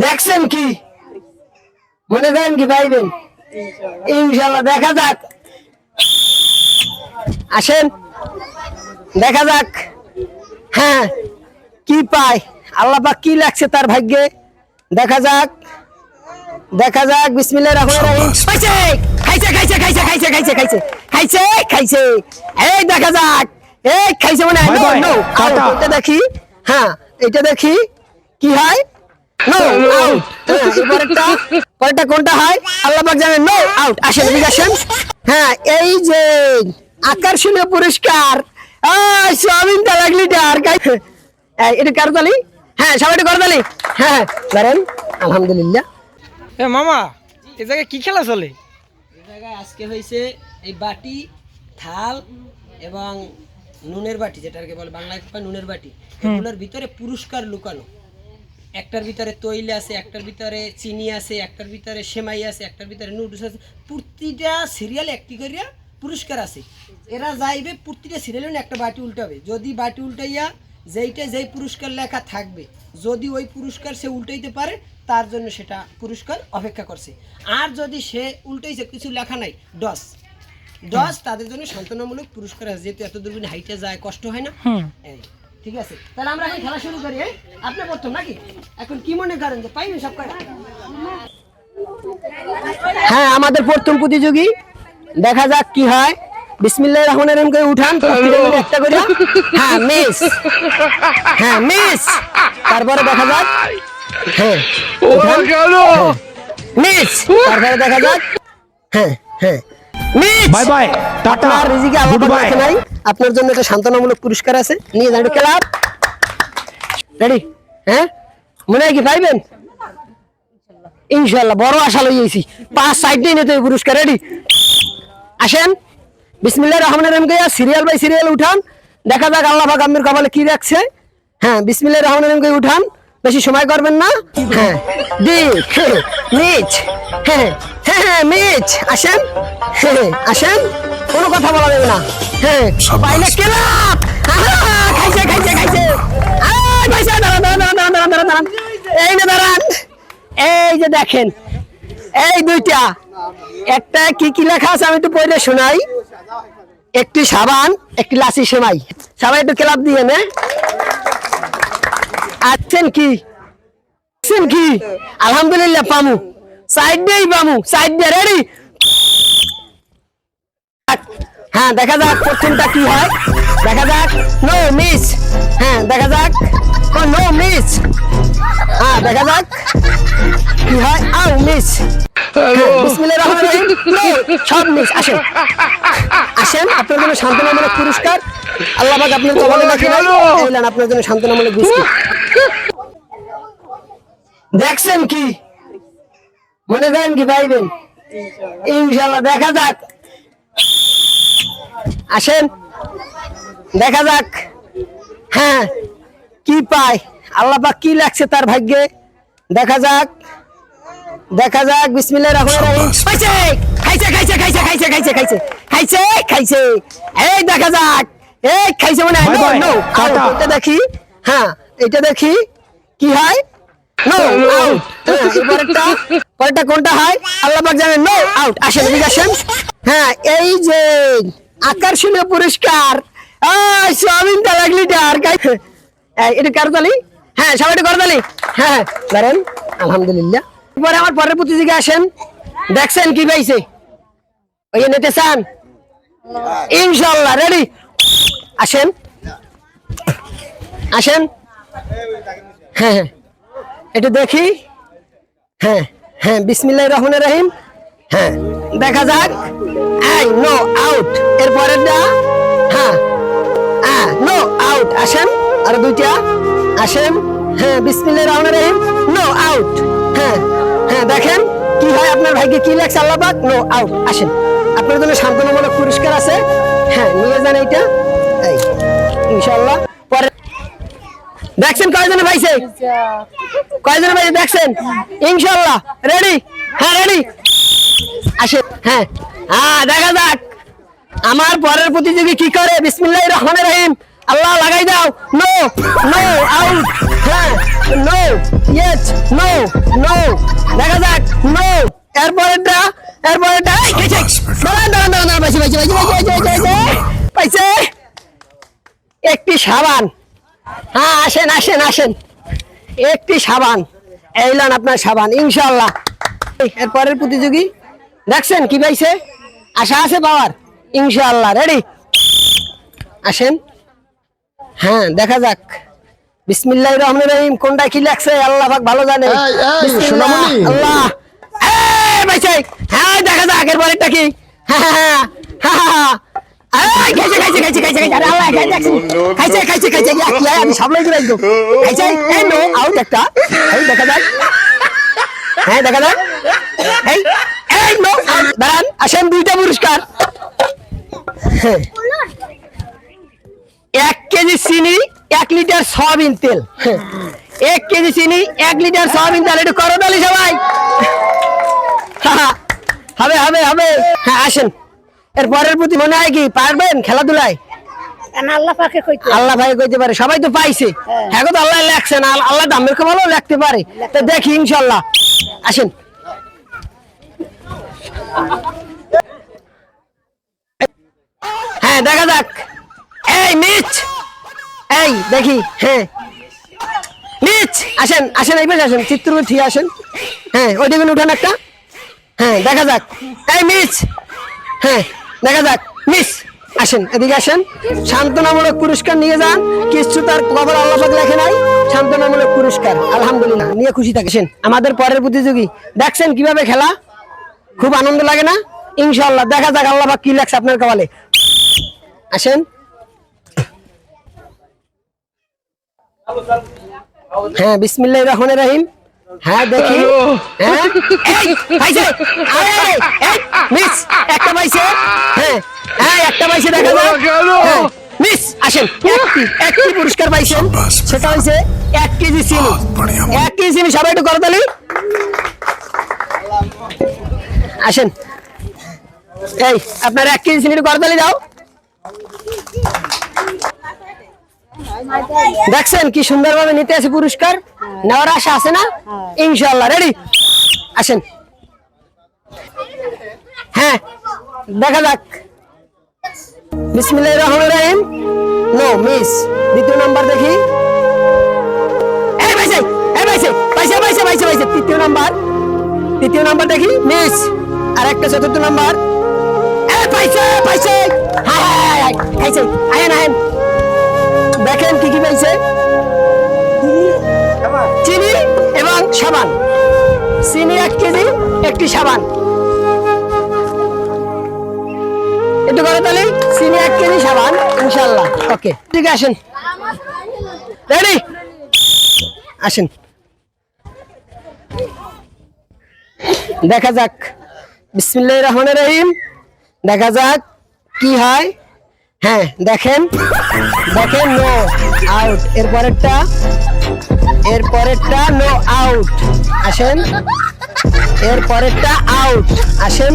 দেখছেন কি মনে দেন কি পাইবেন ইনশাআল্লাহ দেখা যাক আসেন দেখা যাক হ্যাঁ কি পায় আল্লাহ পাক কি লাগছে তার ভাগ্যে দেখা যাক বিসমিল্লাহির রহমানির রহিম খাইছে খাইছে এই দেখা যাক এই খাইছে মানে নো এটা দেখি হ্যাঁ এটা দেখি কি হয় নো আউট পরেরটা কোনটা হয় আল্লাহ পাক জানেন নো আউট আসেন এদিকে আসেন হ্যাঁ এই যে আকর্ষণীয় পুরস্কার সোয়াবিন তালাক লিটার এটা কার তালি হ্যাঁ সবাই করে তালি হ্যাঁ ধরেন আলহামদুলিল্লাহ মামা এ জায়গায় কি খেলা চলে এই জায়গায় আজকে হয়েছে এই বাটি থাল এবং নুনের বাটি যেটাকে বলে বাংলায় নুনের বাটি এগুলোর ভিতরে পুরস্কার লুকানো একটার ভিতরে তৈল আছে একটার ভিতরে চিনি আছে একটার ভিতরে সেমাই আছে একটার ভিতরে নুডলস আছে প্রতিটা সিরিয়ালে একটি করে পুরস্কার আছে এরা যাইবে প্রতিটা সিরিয়ালে একটা বাটি উল্টাবে যদি বাটি উল্টাইয়া যেই পুরস্কার লেখা থাকবে যদি ওই পুরস্কার সে উল্টাইতে পারে তার জন্য সেটা পুরস্কার অপেক্ষা করছে আর যদি সে উল্টাইছে কিছু লেখা নাই দশ তাদের জন্য সান্ত্বনামূলক পুরস্কার আছে যেহেতু এত দূর হাইটে যায় কষ্ট হয় না ঠিক আছে তাহলে আমরা এখন খেলা শুরু করি আপনি প্রথম নাকি এখন কি মনে করেন যে পাইবেন সব কয়টা হ্যাঁ আমাদের প্রথম প্রতিযোগী দেখা যাক কি হয় বিসমিল্লাহির রহমানির রহিম করে উঠান একটা করে হ্যাঁ মিস তারপরে দেখা যাক হ্যাঁ মিস তারপরে দেখা যাক হ্যাঁ মিস বাই বাই টাটা আপনার রিজিকে আল্লাহ পাক রাখে নাই আপনার জন্য একটা সান্ত্বনামূলক পুরস্কার আছে নিয়ে যান ক্লাব রেডি হ্যাঁ মনে হয় কি পাইবেন ইনশাআল্লাহ বড় আশা লইছি 5 সাইড দিয়ে নিতে পুরস্কার রেডি আসেন বিসমিল্লাহির রহমানির রহিম কে সিরিয়াল বাই সিরিয়াল উঠান দেখা যাক আল্লাহ পাক আপনার কপালে কি রাখছে হ্যাঁ বিসমিল্লাহির রহমানির রহিম কে উঠান বেশি সময় করবেন না হ্যাঁ মিচ হ্যাঁ মিচ আসেন কোনো কথা বলা যাবে না হ্যাঁ পাইলে ক্লাব খাইছে দাঁড়ান এই না দাঁড়ান এই যে দেখেন এই দুইটা একটা কি লেখা আছে আমি একটু পড়ে শোনাই একটি সাবান একটি লাসি সেমাই সবাই একটু ক্লাব দিয়ে নে আছেন কি আলহামদুলিল্লাহ পামু সাইড দিয়ে রেডি হ্যাঁ দেখা যাক প্রথমটা কি হয় দেখা যাক নো মিস হ্যাঁ দেখা যাক নো মিস হ্যাঁ দেখা যাক কি হয় আউ মিস বিসমিল্লাহির রহমানির রহিম সব মিস আসেন আপনার জন্য সান্ত্বনামূলক পুরস্কার আল্লাহ পাক আপনার কপালে রাখে নাই এইলেন আপনার জন্য সান্ত্বনামূলক বিস্কুট দেখছেন কি মনে দেন কি পাইবেন ইনশাআল্লাহ দেখা যাক আসেন দেখা যাক হ্যাঁ কি পায় আল্লাহ পাক কি লাগছে তার ভাগ্যে দেখা যাক বিসমিল্লাহির রহমানির রহিম খাইছে এই দেখা যাক এই খাইছে মানে নো এটা দেখি হ্যাঁ এটা দেখি কি হয় নো আউট পরেরটা কোনটা হয় আল্লাহ পাক জানেন নো আউট আসেন এদিকে আসেন হ্যাঁ এই যে আকর্ষণীয় পুরস্কার সোয়াবিন তালাক লিটার এটা কার তালি হ্যাঁ সবাই করে তালি হ্যাঁ ধরেন আলহামদুলিল্লাহ এরপরে আমার পরের প্রতিযোগী আসেন দেখছেন কি পাইছে ওই নিতে চান ইনশাআল্লাহ রেডি আসেন হ্যাঁ এটা দেখি হ্যাঁ বিসমিল্লাহির রহমানির রহিম হ্যাঁ দেখা যাক এই নো আউট এর পরেরটা হ্যাঁ নো আউট আসেন আর দুইটা আসেন হ্যাঁ বিসমিল্লাহির রহমানির রহিম নো আউট হ্যাঁ দেখেন কি হয় আপনার ভাগ্যে কি লাগছে আল্লাহ পাক নো আউট আসেন আপনার জন্য সান্ত্বনামূলক পুরস্কার আছে হ্যাঁ নিয়ে যান এইটা এই ইনশাআল্লাহ পরে দেখছেন কয়জনে পাইছে দেখছেন ইনশাআল্লাহ রেডি হ্যাঁ রেডি আসেন হ্যাঁ দেখা যাক আমার পরের প্রতিযোগী কি করে বিসমিল্লাহির রহমানির রহিম আল্লাহ লাগাই দাও নো আউট হ্যাঁ নো ইয়েস নো নো, দেখা যাক নো। এরপরেরটা এই, খাইছে। দাঁড়ান, পাইছে একটি সাবান। হ্যাঁ, আসেন, একটি সাবান। এইলেন আপনার সাবান, ইনশাআল্লাহ। এরপরের প্রতিযোগী দেখছেন কি পাইছে, আশা আছে পাওয়ার, ইনশাআল্লাহ। রেডি, আসেন। হ্যাঁ, দেখা যাক। বিসমিল্লাহির রহমানির রহিম। কোনটা কি লাগছে আল্লাহ পাক ভালো জানে। বিসমিল্লাহ, আল্লাহ। এই পাইছে। হ্যাঁ, দেখা যাক এরপরেরটা কি। হ্যাঁ, খাইছে। আরে আল্লাহ, খাইছে। আমি সামলাই করে একদম খাইছে। এই নো আউট একটা। এই দেখা যাক। হ্যাঁ, দেখা যাক। এই নো আউট। দাঁড়ান, আসেন, দুইটা পুরস্কার। 1 কেজি চিনি, 1 লিটার সয়াবিন তেল। 1 কেজি চিনি, 1 লিটার সয়াবিন তেল। একটু করতালি সবাই। হবে। হ্যাঁ, আসেন। এর পরের প্রতি মনে হয় কি পারবেন খেলাধুলায়? আল্লাহ পাকে কইতে আল্লাহ ভাই কইতে পারে, সবাই তো পাইছে। হ্যাঁ, তো আল্লাহ লেখছেন, আল্লাহ দামের খুব ভালো লিখতে পারে। তো দেখি ইনশাআল্লাহ। আসেন। হ্যাঁ, দেখা যাক। এই মিচ, এই দেখি। হ্যাঁ, মিচ, আসেন এই পাশে আসেন, চিত্রগুলো ঠিক আসেন। হ্যাঁ, ওইটা কোনো উঠান একটা। হ্যাঁ, দেখা যাক। এই মিচ, হ্যাঁ, দেখা যাক। মিস, আসেন, এদিকে আসেন। সান্ত্বনামূলক পুরস্কার নিয়ে যান। কিছু তার কবর আল্লাহ পাক লেখে নাই, সান্ত্বনামূলক পুরস্কার, আলহামদুলিল্লাহ, নিয়ে খুশি থাকেন। আমাদের পরের প্রতিযোগী দেখছেন কিভাবে খেলা, খুব আনন্দ লাগে না? ইনশাআল্লাহ দেখা যাক আল্লাহ পাক কি লেখছে আপনার কপালে। আসেন। হ্যাঁ, বিসমিল্লাহির রহমানির রহিম। হ্যাঁ, দেখি। হ্যাঁ, এই পাইছে। এই মিস, একটা পাইছে। হ্যাঁ, একটা পাইছে, দেখা যাক। হ্যাঁ, মিস, আসেন। একটি পুরস্কার পাইছেন, সেটা হইছে 1 কেজি চিনি। 1 কেজি চিনি, সবাই একটু করতালি। আসেন। এই আপনার 1 কেজি চিনি একটু করতালি দাও। দেখছেন কি সুন্দরভাবে নিতে আছে পুরস্কার, নেওয়ার আশা আছে না? ইনশাআল্লাহ। রেডি, আসেন। হ্যাঁ, দেখা যাক। বিসমিল্লাহির রহমানির রহিম। No miss. দ্বিতীয় নাম্বার দেখি। এই পাইছে। তৃতীয় নাম্বার দেখি। মিস। আর একটা চতুর্থ নাম্বার। এই পাইছে। হ্যাঁ, খাইছে। আয়েন। দেখেন কি পাইছে। চিনি এবং সাবান। চিনি 1 কেজি, একটি সাবান। একটু করে তাহলে চিনি 1 কেজি, সাবান, ইনশাআল্লাহ। ওকে, ঠিক আছে, আসেন। রেডি, আসেন। দেখা যাক। বিসমিল্লাহির রহমানির রহিম। দেখা যাক কি হয়। হ্যাঁ, দেখেন নো আউট। এরপরেরটা নো আউট। আসেন। এরপরেরটা আউট। আসেন।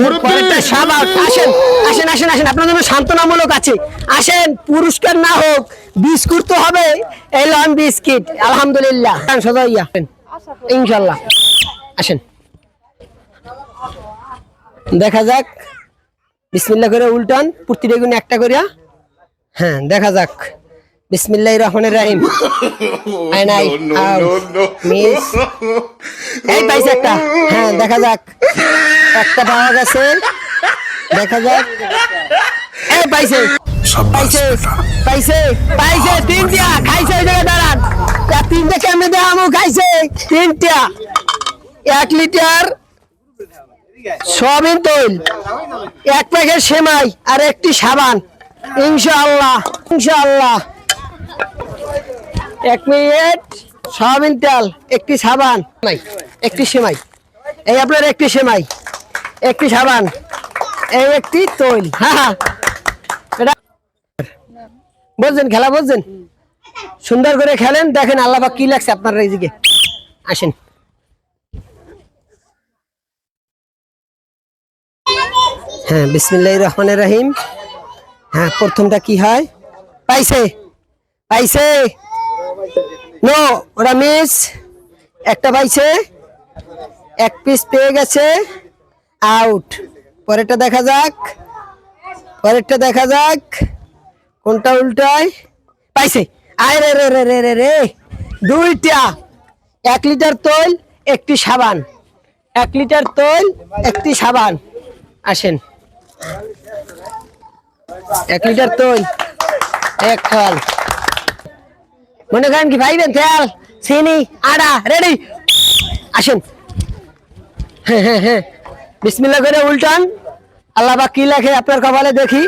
এরপরেরটা সব আউট। আসেন। আপনার জন্য সান্ত্বনামূলক আছে। আসেন, পুরস্কার না হোক, বিস্কুট তো হবে। এই লন বিস্কিট, আলহামদুলিল্লাহ। সোজা হইয়া ইনশাআল্লাহ। আসেন, দেখা যাক। বিসমিল্লাহ করে উল্টান, প্রতিটা গুণ একটা করিয়া। হ্যাঁ, দেখা যাক। বিসমিল্লাহির রহমানির রহিম। মিস। এই পাইছে একটা। হ্যাঁ, দেখা যাক। একটা পাওয়া গেছে, দেখা যাক। এই পাইছে। তিনটা খাইছে। ওই জায়গায় দাঁড়ান। 3টা কেমনে দেখামো? খাইছে 3টা। 1 লিটার সয়াবিন তেল, 1 প্যাকেট সেমাই, আর একটি সাবান। ইনশাআল্লাহ। 1 মিনিট। সয়াবিন তেল, একটি সাবান, একটি সেমাই। এই আপনার একটি সেমাই, একটি সাবান, এই একটি তৈল। হ্যাঁ, বুঝছেন খেলা? বুঝছেন? সুন্দর করে খেলেন। দেখেন আল্লাহ পাক কি লাগছে আপনার এইদিকে। আসেন। হ্যাঁ, বিসমিল্লাহির রহমানির রহিম। হ্যাঁ, প্রথমটা কি হয়? পাইছে। নো, ওরা মিস। একটা পাইছে, এক পিস পেয়ে গেছে, আউট। পরেরটা দেখা যাক, পরেরটা দেখা যাক, কোনটা উল্টায়, পাইছে। আয় রে রে রে রে রে রে, দুইটা। 1 লিটার তৈল, একটি সাবান, 1 লিটার তৈল, একটি সাবান। আসেন, 1 লিটার তৈল, এক থাল। মনে করেন কি ভাইবেন, তেল, চিনি, আটা, রেডি। আসেন, হ্যাঁ হ্যাঁ হ্যাঁ, বিসমিল্লাহ করে উল্টান। আল্লাহ পাক কি লেখে আপনার কপালে দেখি।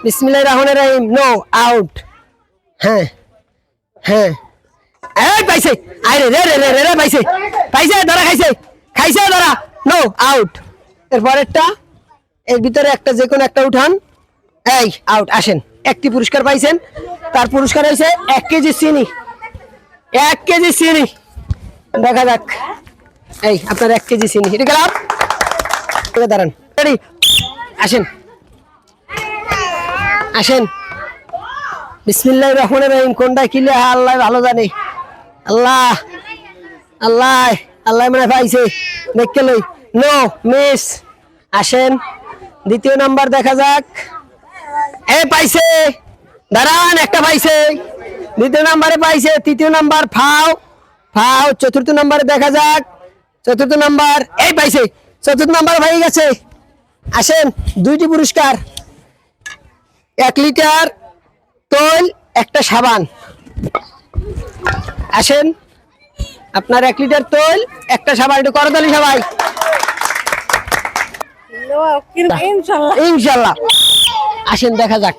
বিসমিল্লাহির রহমানির রহিম, নো, আউট। হ্যাঁ হ্যাঁ, এই পাইছে, আরে রে রে রে রে রে, পাইছে, পাইছে, ধরা খাইছে, খাইছে, ধরা, নো, আউট। এরপরেরটা, এর ভিতরে একটা যে কোনো একটা উঠান, এই আউট। আসেন, একটি পুরস্কার পাইছেন, তার পুরস্কার হয়েছে 1 কেজি চিনি, 1 কেজি চিনি। দেখা যাক, এই আপনার 1 কেজি চিনি, এটা গেলাম। দাঁড়ান, রেডি, আসেন আসেন। বিসমিল্লাহির রহমানির রহিম, কোনটা কিলে আল্লাহ ভালো জানে। আল্লাহ আল্লাহ আল্লাহ মানে পাইছে, দেখতে লই, নো, মিস। আসেন, দ্বিতীয় নাম্বার দেখা যাক, এ পাইছে, দাঁড়ান, একটা পাইছে, দ্বিতীয় নাম্বারে পাইছে, তৃতীয় নাম্বার ফাও ফাও, চতুর্থ নাম্বারে দেখা যাক, চতুর্থ নাম্বার, এই পাইছে, চতুর্থ নাম্বার হয়ে গেছে। আসেন, 2টি পুরস্কার, 1 লিটার তৈল, একটা সাবান। আসেন, আপনার 1 লিটার তৈল, একটা সাবান, একটু করতালি সবাই, ইনশাল্লাহ। ইনশাল্লাহ। আসেন, দেখা যাক,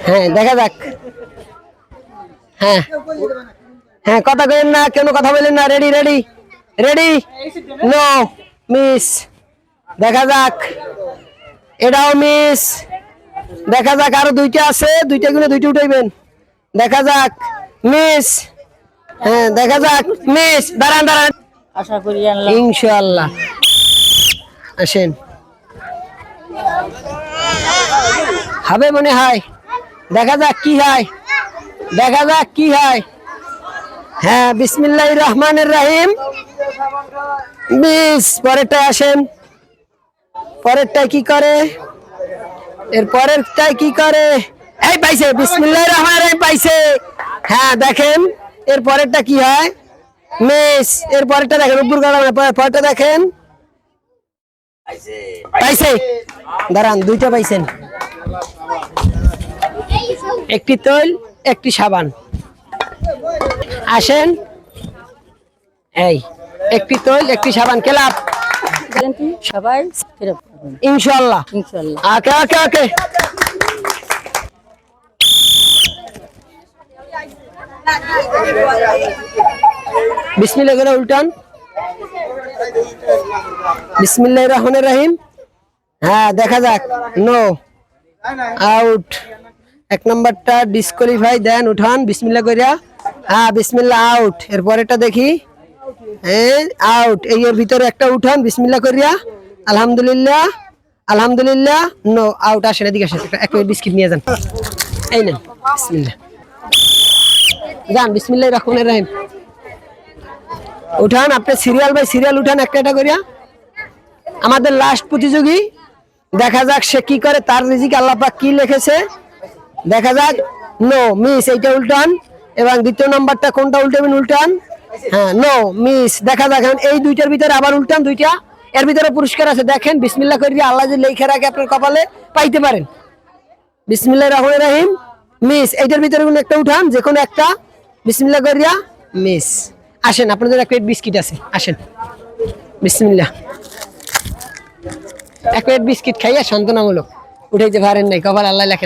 হ্যাঁ দেখা যাক, হ্যাঁ হ্যাঁ, কথা কইেন না, কেন কথা বলেন না, ready ready ready, no, miss. দেখা যাক, এটাও মিস। দেখা যাক, আরো 2টা আছে, 2টা গুলো 2টা উঠাইবেন। দেখা যাক, মিস। হ্যাঁ দেখা যাক, মিস। দাঁড়ান দাঁড়ান, আশা করি আল্লাহ ইনশাআল্লাহ। আসেন, হবে মনে হয়, দেখা যাক কি হয়, দেখা যাক কি হয়। হ্যাঁ, বিসমিল্লাহির রহমানির রহিম, মিস। পরেরটা আসেন, পরেরটা কি করে, এর পরেরটা কি করে, এই পাইছে, বিসমিল্লাহির রহমানির রহিম, পাইছে। হ্যাঁ দেখেন, এর পরেরটা কি হয়, মিস। এর পরেরটা দেখেন, উপর গলা, পরেরটা দেখেন, পাইছে। দাঁড়ান, 2টা পাইছেন, একটি তৈল, একটি সাবান। আসেন, এই একটি তৈল, একটি সাবান, কেলাপ, সবাই ইনশাআল্লাহ। ইনশাল্লাহ। ওকে ওকে ওকে। বিসমিল্লাহ করে উল্টান, বিসমিল্লাহির রহমানির রহিম। হ্যাঁ দেখা যাক, নো, আউট। 1 নাম্বারটা ডিসকোয়ালিফাই, দেন উঠান, বিসমিল্লাহ কইরা, হ্যাঁ বিসমিল্লাহ, আউট। এরপরেরটা দেখি, হ্যাঁ আউট। এই এর ভিতরে একটা উঠান, বিসমিল্লাহ কইরা, আলহামদুলিল্লাহ আলহামদুলিল্লাহ, নো, আউট। আসেন, এদিকে আসেন, এক প্লেট বিস্কিট নিয়ে যান, এই নেন, বিসমিল্লাহ, যান, বিসমিল্লাহির রহমানির রহিম। উঠান, আপনি সিরিয়াল বাই সিরিয়াল উঠান, একটা একটা করিয়া। আমাদের লাস্ট প্রতিযোগী, দেখা যাক সে কি করে, তার রিজিক আল্লাহ পাক কি লিখেছে, দেখা যাক। No, miss. এইটা উল্টান, এবং দ্বিতীয় নাম্বারটা কোনটা উল্টাবেন, উল্টান, হ্যাঁ, নো, মিস। দেখা যাক, এই 2টার ভিতরে আবার উল্টান, 2টা, এর ভিতরে পুরস্কার আছে, দেখেন, বিসমিল্লাহ করিয়া, আল্লাহ যে লেখা রাখে আপনার কপালে, পাইতে পারেন। বিসমিল্লাহির রহমানির রহিম, মিস। এইটার ভিতরে কোনো একটা উঠান, যে কোনো একটা, বিসমিল্লাহ করিয়া, মিস। আসেন, আপনাদের 1 প্লেট বিস্কিট আছে, আসেন, বিসমিল্লাহ। 1 প্লেট বিস্কিট খাইয়া সান্ত্বনামূলক উঠাইতে পারেন নাই, কপাল আল্লাহ লেখেন।